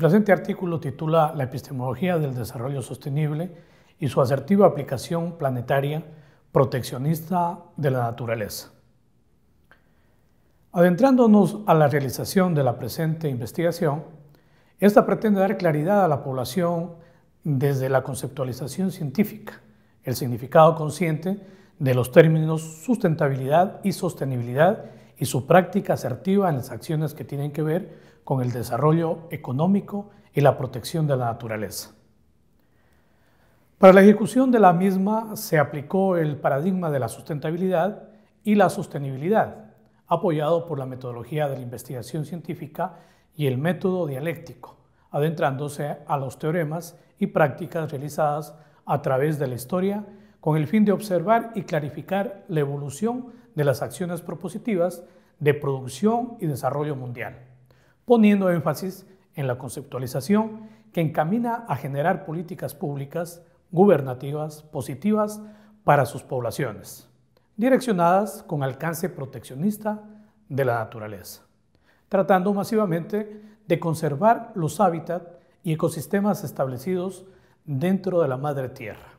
presente artículo titula La epistemología del desarrollo sostenible y su asertiva aplicación planetaria proteccionista de la naturaleza. Adentrándonos a la realización de la presente investigación, esta pretende dar claridad a la población desde la conceptualización científica, el significado consciente de los términos sustentabilidad y sostenibilidad y su práctica asertiva en las acciones que tienen que ver con el desarrollo económico y la protección de la naturaleza. Para la ejecución de la misma se aplicó el paradigma de la sustentabilidad y la sostenibilidad, apoyado por la metodología de la investigación científica y el método dialéctico, adentrándose a los teoremas y prácticas realizadas a través de la historia con el fin de observar y clarificar la evolución de las acciones propositivas de producción y desarrollo mundial, poniendo énfasis en la conceptualización que encamina a generar políticas públicas gubernativas positivas para sus poblaciones, direccionadas con alcance proteccionista de la naturaleza, tratando masivamente de conservar los hábitats y ecosistemas establecidos dentro de la madre tierra.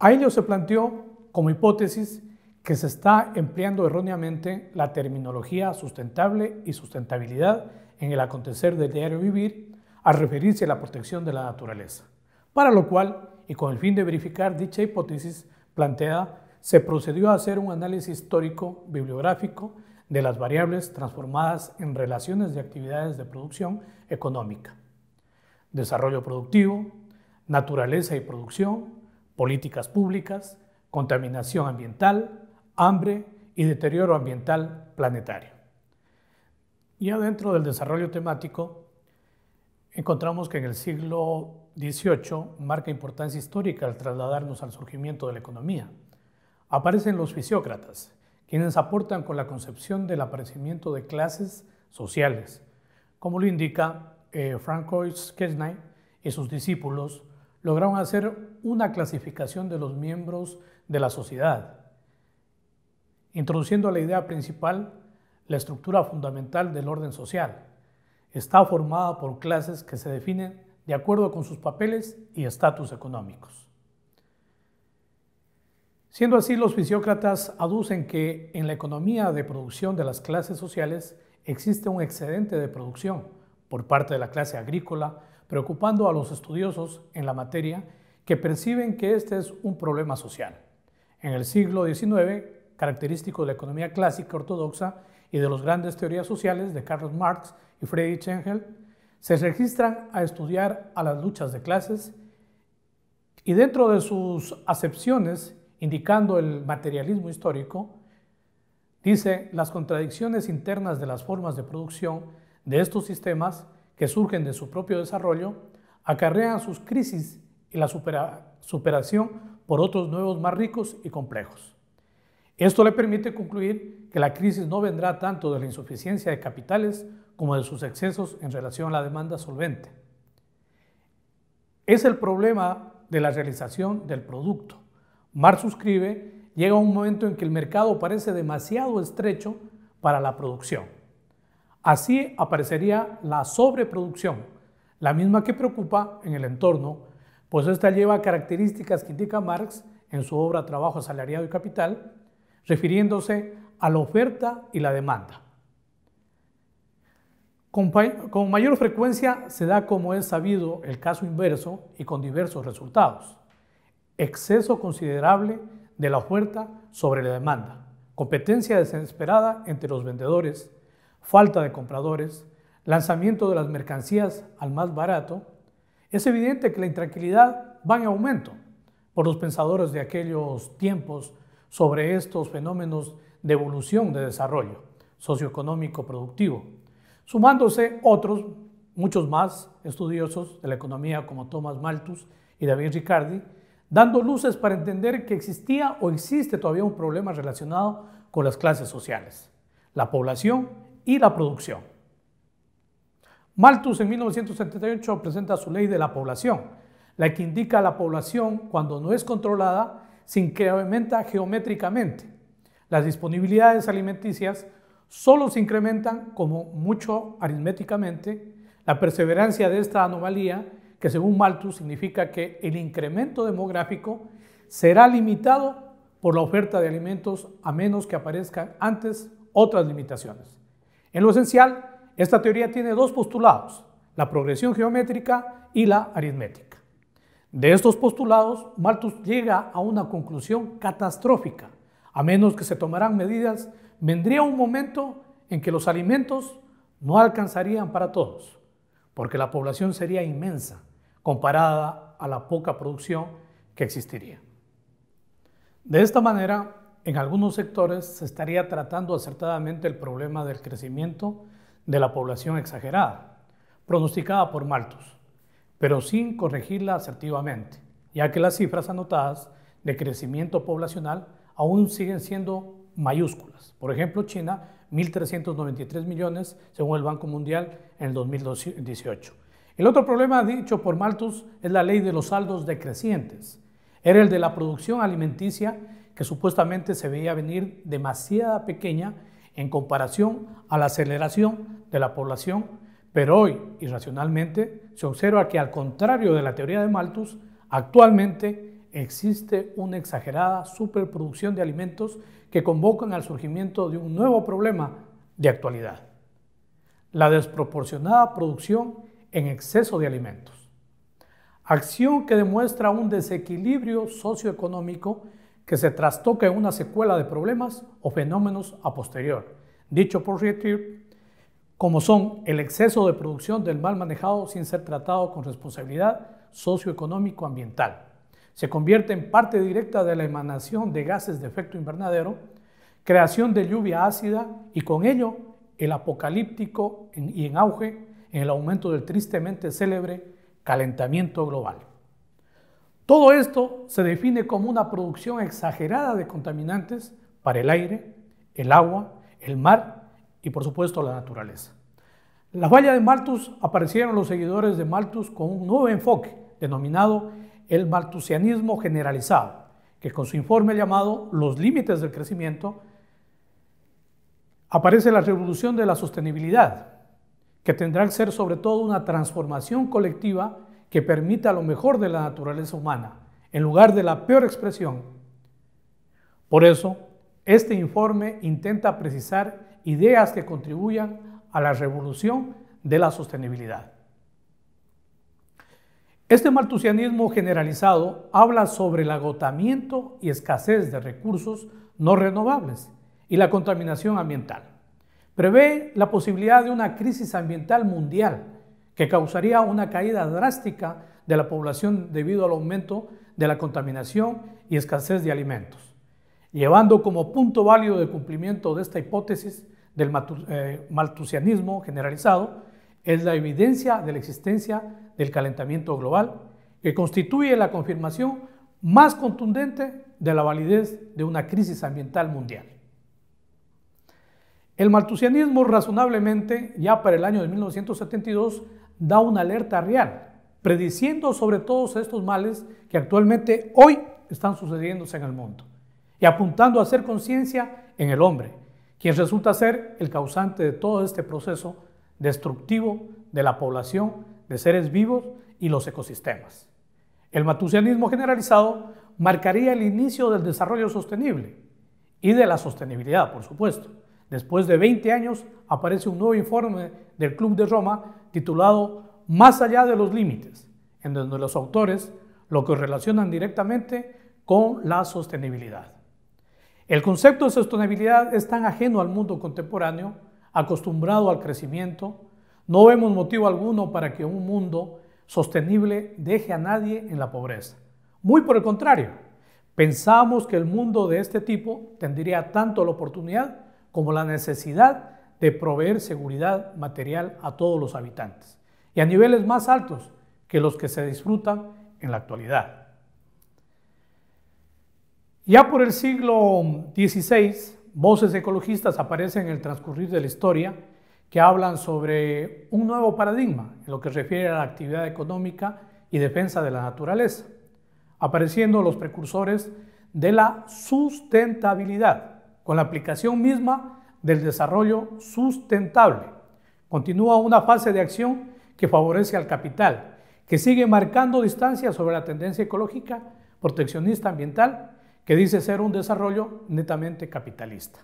A ello se planteó como hipótesis que se está empleando erróneamente la terminología sustentable y sustentabilidad en el acontecer del diario vivir al referirse a la protección de la naturaleza, para lo cual, y con el fin de verificar dicha hipótesis planteada, se procedió a hacer un análisis histórico bibliográfico de las variables transformadas en relaciones de actividades de producción económica, desarrollo productivo, naturaleza y producción, políticas públicas, contaminación ambiental, hambre y deterioro ambiental planetario. Ya dentro del desarrollo temático, encontramos que en el siglo XVIII marca importancia histórica al trasladarnos al surgimiento de la economía. Aparecen los fisiócratas, quienes aportan con la concepción del aparecimiento de clases sociales, como lo indica Francois Quesnay y sus discípulos, lograron hacer una clasificación de los miembros de la sociedad, introduciendo la idea principal, la estructura fundamental del orden social. Está formada por clases que se definen de acuerdo con sus papeles y estatus económicos. Siendo así, los fisiócratas aducen que en la economía de producción de las clases sociales existe un excedente de producción por parte de la clase agrícola, preocupando a los estudiosos en la materia que perciben que este es un problema social. En el siglo XIX, característico de la economía clásica ortodoxa y de las grandes teorías sociales de Karl Marx y Friedrich Engels, se registran a estudiar a las luchas de clases y dentro de sus acepciones, indicando el materialismo histórico, dice las contradicciones internas de las formas de producción de estos sistemas que surgen de su propio desarrollo, acarrean sus crisis y la superación por otros nuevos más ricos y complejos. Esto le permite concluir que la crisis no vendrá tanto de la insuficiencia de capitales como de sus excesos en relación a la demanda solvente. Es el problema de la realización del producto. Marx suscribe, llega un momento en que el mercado parece demasiado estrecho para la producción. Así aparecería la sobreproducción, la misma que preocupa en el entorno, pues esta lleva características que indica Marx en su obra Trabajo asalariado y capital, refiriéndose a la oferta y la demanda. Con mayor frecuencia se da, como es sabido, el caso inverso y con diversos resultados. Exceso considerable de la oferta sobre la demanda, competencia desesperada entre los vendedores, falta de compradores, lanzamiento de las mercancías al más barato. Es evidente que la intranquilidad va en aumento por los pensadores de aquellos tiempos sobre estos fenómenos de evolución de desarrollo socioeconómico productivo, sumándose otros, muchos más estudiosos de la economía como Thomas Malthus y David Ricardi, dando luces para entender que existía o existe todavía un problema relacionado con las clases sociales, la población y la producción. Malthus en 1978 presenta su ley de la población, la que indica a la población cuando no es controlada se incrementa geométricamente. Las disponibilidades alimenticias solo se incrementan como mucho aritméticamente, La perseverancia de esta anomalía, que según Malthus significa que el incremento demográfico será limitado por la oferta de alimentos a menos que aparezcan antes otras limitaciones. En lo esencial, esta teoría tiene dos postulados, la progresión geométrica y la aritmética. De estos postulados, Malthus llega a una conclusión catastrófica. A menos que se tomaran medidas, vendría un momento en que los alimentos no alcanzarían para todos, porque la población sería inmensa comparada a la poca producción que existiría. De esta manera, en algunos sectores se estaría tratando acertadamente el problema del crecimiento de la población exagerada, pronosticada por Malthus, pero sin corregirla asertivamente, ya que las cifras anotadas de crecimiento poblacional aún siguen siendo mayúsculas. Por ejemplo, China, 1.393 millones, según el Banco Mundial, en el 2018. El otro problema dicho por Malthus es la ley de los saldos decrecientes. Era el de la producción alimenticia, que supuestamente se veía venir demasiado pequeña en comparación a la aceleración de la población, pero hoy, irracionalmente, se observa que al contrario de la teoría de Malthus, actualmente existe una exagerada superproducción de alimentos que convocan al surgimiento de un nuevo problema de actualidad: la desproporcionada producción en exceso de alimentos. Acción que demuestra un desequilibrio socioeconómico que se trastoca en una secuela de problemas o fenómenos a posterior, dicho por Retief, como son el exceso de producción del mal manejado sin ser tratado con responsabilidad socioeconómico-ambiental. Se convierte en parte directa de la emanación de gases de efecto invernadero, creación de lluvia ácida y con ello el apocalíptico y en auge en el aumento del tristemente célebre calentamiento global. Todo esto se define como una producción exagerada de contaminantes para el aire, el agua, el mar y por supuesto la naturaleza. En la falla de Malthus aparecieron los seguidores de Malthus con un nuevo enfoque denominado el malthusianismo generalizado, que con su informe llamado Los límites del crecimiento aparece la revolución de la sostenibilidad, que tendrá que ser sobre todo una transformación colectiva que permita lo mejor de la naturaleza humana, en lugar de la peor expresión. Por eso, este informe intenta precisar ideas que contribuyan a la revolución de la sostenibilidad. Este malthusianismo generalizado habla sobre el agotamiento y escasez de recursos no renovables y la contaminación ambiental. Prevé la posibilidad de una crisis ambiental mundial que causaría una caída drástica de la población debido al aumento de la contaminación y escasez de alimentos, llevando como punto válido de cumplimiento de esta hipótesis del malthusianismo generalizado es la evidencia de la existencia del calentamiento global, que constituye la confirmación más contundente de la validez de una crisis ambiental mundial. El malthusianismo razonablemente, ya para el año de 1972, da una alerta real, prediciendo sobre todos estos males que actualmente hoy están sucediéndose en el mundo y apuntando a hacer conciencia en el hombre, quien resulta ser el causante de todo este proceso destructivo de la población, de seres vivos y los ecosistemas. El malthusianismo generalizado marcaría el inicio del desarrollo sostenible y de la sostenibilidad, por supuesto. Después de 20 años aparece un nuevo informe del Club de Roma titulado Más allá de los límites, en donde los autores lo correlacionan directamente con la sostenibilidad. El concepto de sostenibilidad es tan ajeno al mundo contemporáneo, acostumbrado al crecimiento. No vemos motivo alguno para que un mundo sostenible deje a nadie en la pobreza. Muy por el contrario, pensamos que el mundo de este tipo tendría tanto la oportunidad como la necesidad de proveer seguridad material a todos los habitantes, y a niveles más altos que los que se disfrutan en la actualidad. Ya por el siglo XVI, voces ecologistas aparecen en el transcurrir de la historia que hablan sobre un nuevo paradigma en lo que refiere a la actividad económica y defensa de la naturaleza, apareciendo los precursores de la sustentabilidad, con la aplicación misma del desarrollo sustentable. Continúa una fase de acción que favorece al capital, que sigue marcando distancia sobre la tendencia ecológica, proteccionista ambiental, que dice ser un desarrollo netamente capitalista.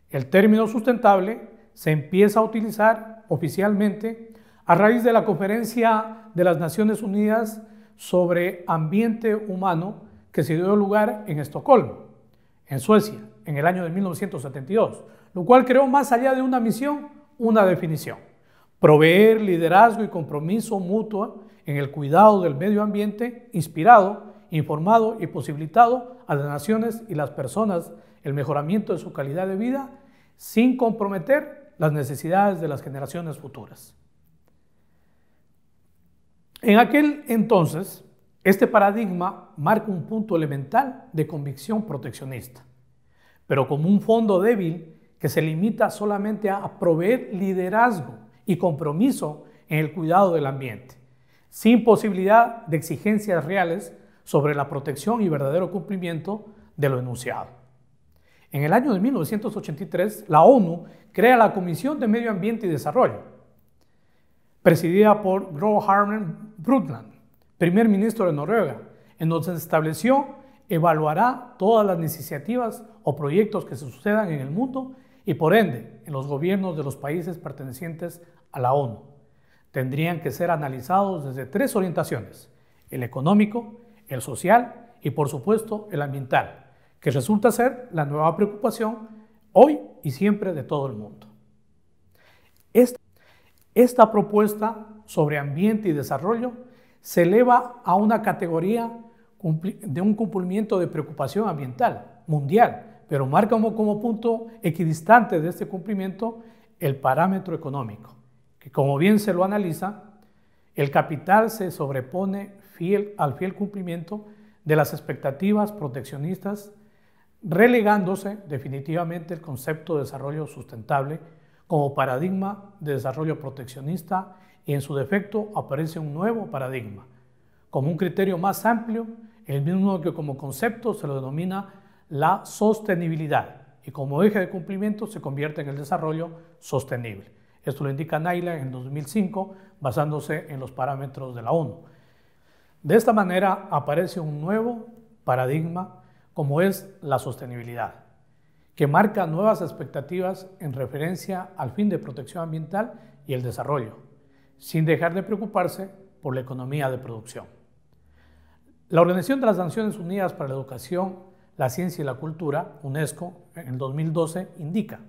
El término sustentable se empieza a utilizar oficialmente a raíz de la Conferencia de las Naciones Unidas sobre Ambiente Humano que se dio lugar en Estocolmo, en Suecia, en el año de 1972, lo cual creó más allá de una misión, una definición: proveer liderazgo y compromiso mutuo en el cuidado del medio ambiente, inspirado, informado y posibilitado a las naciones y las personas el mejoramiento de su calidad de vida sin comprometer las necesidades de las generaciones futuras. En aquel entonces, este paradigma marca un punto elemental de convicción proteccionista, pero como un fondo débil que se limita solamente a proveer liderazgo y compromiso en el cuidado del ambiente, sin posibilidad de exigencias reales sobre la protección y verdadero cumplimiento de lo enunciado. En el año de 1983, la ONU crea la Comisión de Medio Ambiente y Desarrollo, presidida por Gro Harlem Brundtland, primer ministro de Noruega, en donde se estableció evaluará todas las iniciativas o proyectos que se sucedan en el mundo y por ende en los gobiernos de los países pertenecientes a la ONU. Tendrían que ser analizados desde tres orientaciones: el económico, el social y por supuesto el ambiental, que resulta ser la nueva preocupación hoy y siempre de todo el mundo. Esta propuesta sobre ambiente y desarrollo se eleva a una categoría de un cumplimiento de preocupación ambiental mundial, pero marca como punto equidistante de este cumplimiento el parámetro económico, que como bien se lo analiza, el capital se sobrepone al fiel cumplimiento de las expectativas proteccionistas, relegándose definitivamente el concepto de desarrollo sustentable como paradigma de desarrollo proteccionista, y en su defecto aparece un nuevo paradigma, como un criterio más amplio, el mismo que como concepto se lo denomina la sostenibilidad, y como eje de cumplimiento se convierte en el desarrollo sostenible. Esto lo indica NAILA en 2005, basándose en los parámetros de la ONU. De esta manera aparece un nuevo paradigma como es la sostenibilidad, que marca nuevas expectativas en referencia al fin de protección ambiental y el desarrollo, sin dejar de preocuparse por la economía de producción. La Organización de las Naciones Unidas para la Educación, la Ciencia y la Cultura, UNESCO, en el 2012 indica: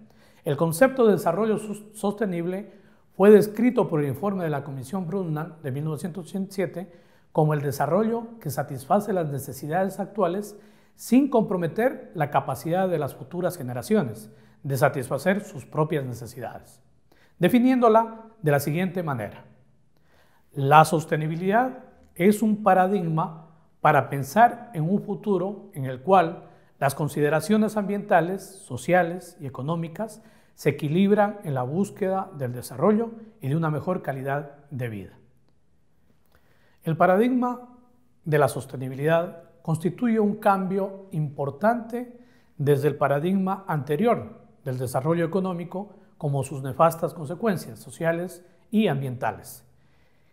el concepto de desarrollo sostenible fue descrito por el informe de la Comisión Brundtland de 1987 como el desarrollo que satisface las necesidades actuales sin comprometer la capacidad de las futuras generaciones de satisfacer sus propias necesidades, definiéndola de la siguiente manera: la sostenibilidad es un paradigma para pensar en un futuro en el cual las consideraciones ambientales, sociales y económicas se equilibran en la búsqueda del desarrollo y de una mejor calidad de vida. El paradigma de la sostenibilidad constituye un cambio importante desde el paradigma anterior del desarrollo económico, como sus nefastas consecuencias sociales y ambientales,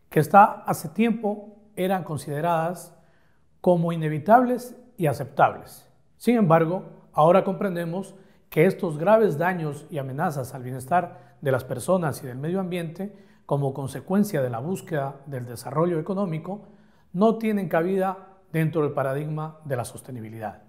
que hasta hace tiempo eran consideradas como inevitables y aceptables. Sin embargo, ahora comprendemos que estos graves daños y amenazas al bienestar de las personas y del medio ambiente, como consecuencia de la búsqueda del desarrollo económico, no tienen cabida dentro del paradigma de la sostenibilidad.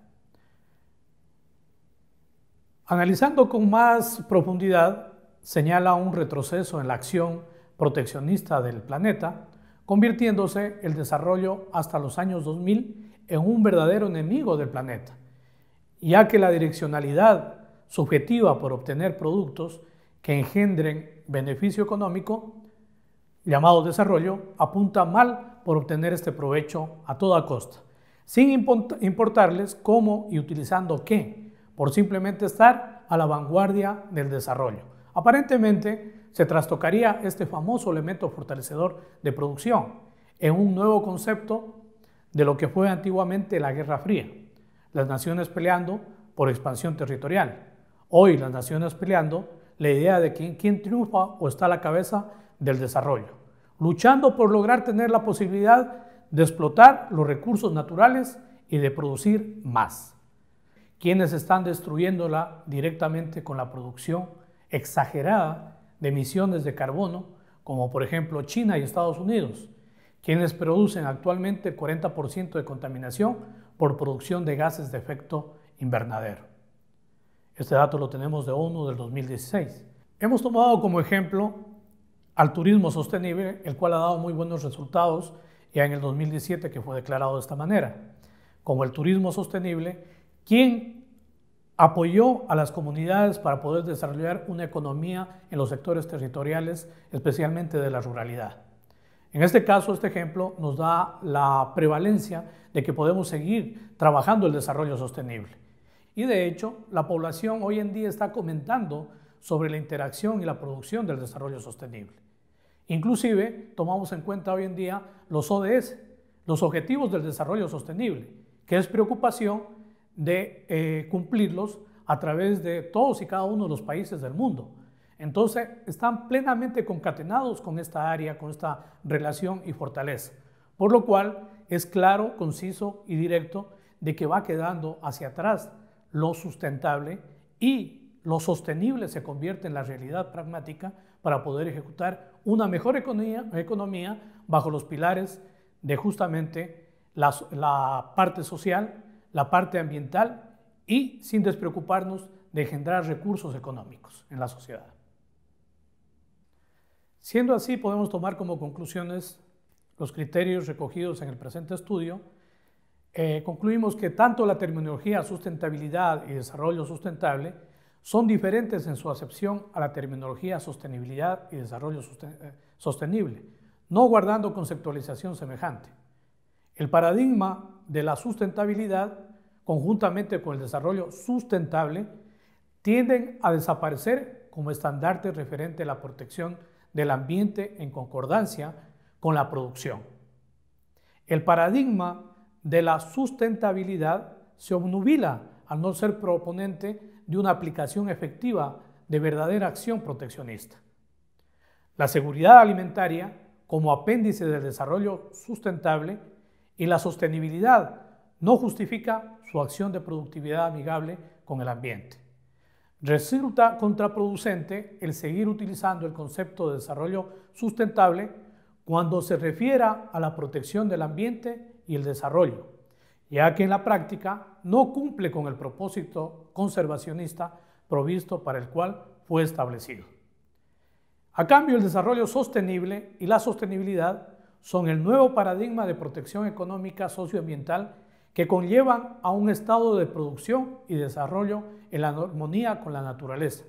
Analizando con más profundidad, señala un retroceso en la acción proteccionista del planeta, convirtiéndose el desarrollo hasta los años 2000 en un verdadero enemigo del planeta, ya que la direccionalidad subjetiva por obtener productos que engendren beneficio económico, llamado desarrollo, apunta mal por obtener este provecho a toda costa, sin importarles cómo y utilizando qué, por simplemente estar a la vanguardia del desarrollo. Aparentemente, se trastocaría este famoso elemento fortalecedor de producción en un nuevo concepto de lo que fue antiguamente la Guerra Fría, las naciones peleando por expansión territorial. Hoy las naciones peleando la idea de quién triunfa o está a la cabeza del desarrollo, luchando por lograr tener la posibilidad de explotar los recursos naturales y de producir más. Quienes están destruyéndola directamente con la producción exagerada de emisiones de carbono, como por ejemplo China y Estados Unidos, quienes producen actualmente el 40% de contaminación por producción de gases de efecto invernadero. Este dato lo tenemos de ONU del 2016. Hemos tomado como ejemplo al turismo sostenible, el cual ha dado muy buenos resultados ya en el 2017, que fue declarado de esta manera. Como el turismo sostenible, quien apoyó a las comunidades para poder desarrollar una economía en los sectores territoriales, especialmente de la ruralidad. En este caso, este ejemplo nos da la prevalencia de que podemos seguir trabajando el desarrollo sostenible. Y de hecho, la población hoy en día está comentando sobre la interacción y la producción del desarrollo sostenible. Inclusive, tomamos en cuenta hoy en día los ODS, los Objetivos del Desarrollo Sostenible, que es preocupación de cumplirlos a través de todos y cada uno de los países del mundo. Entonces, están plenamente concatenados con esta área, con esta relación y fortaleza, por lo cual es claro, conciso y directo de que va quedando hacia atrás lo sustentable y lo sostenible se convierte en la realidad pragmática para poder ejecutar una mejor economía bajo los pilares de justamente la parte social, la parte ambiental y sin despreocuparnos de generar recursos económicos en la sociedad. Siendo así, podemos tomar como conclusiones los criterios recogidos en el presente estudio. Concluimos que tanto la terminología sustentabilidad y desarrollo sustentable son diferentes en su acepción a la terminología sostenibilidad y desarrollo sostenible, no guardando conceptualización semejante. El paradigma de la sustentabilidad, conjuntamente con el desarrollo sustentable, tienden a desaparecer como estandarte referente a la protección del ambiente en concordancia con la producción. El paradigma de la sustentabilidad se obnubila al no ser proponente de una aplicación efectiva de verdadera acción proteccionista. La seguridad alimentaria, como apéndice del desarrollo sustentable, y la sostenibilidad no justifica su acción de productividad amigable con el ambiente. Resulta contraproducente el seguir utilizando el concepto de desarrollo sustentable cuando se refiera a la protección del ambiente y el desarrollo, ya que en la práctica no cumple con el propósito conservacionista provisto para el cual fue establecido. A cambio, el desarrollo sostenible y la sostenibilidad son el nuevo paradigma de protección económica socioambiental que conllevan a un estado de producción y desarrollo en la armonía con la naturaleza,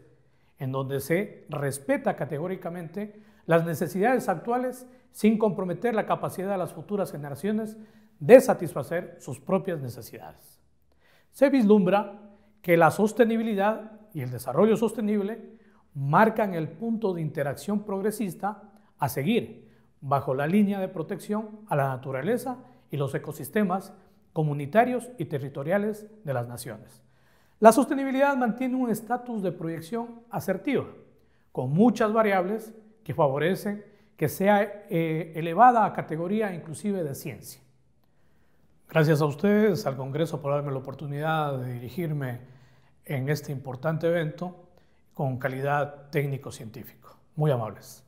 en donde se respeta categóricamente las necesidades actuales sin comprometer la capacidad de las futuras generaciones de satisfacer sus propias necesidades. Se vislumbra que la sostenibilidad y el desarrollo sostenible marcan el punto de interacción progresista a seguir bajo la línea de protección a la naturaleza y los ecosistemas comunitarios y territoriales de las naciones. La sostenibilidad mantiene un estatus de proyección asertiva, con muchas variables que favorecen que sea elevada a categoría inclusive de ciencia. Gracias a ustedes, al Congreso, por darme la oportunidad de dirigirme en este importante evento con calidad técnico-científico. Muy amables.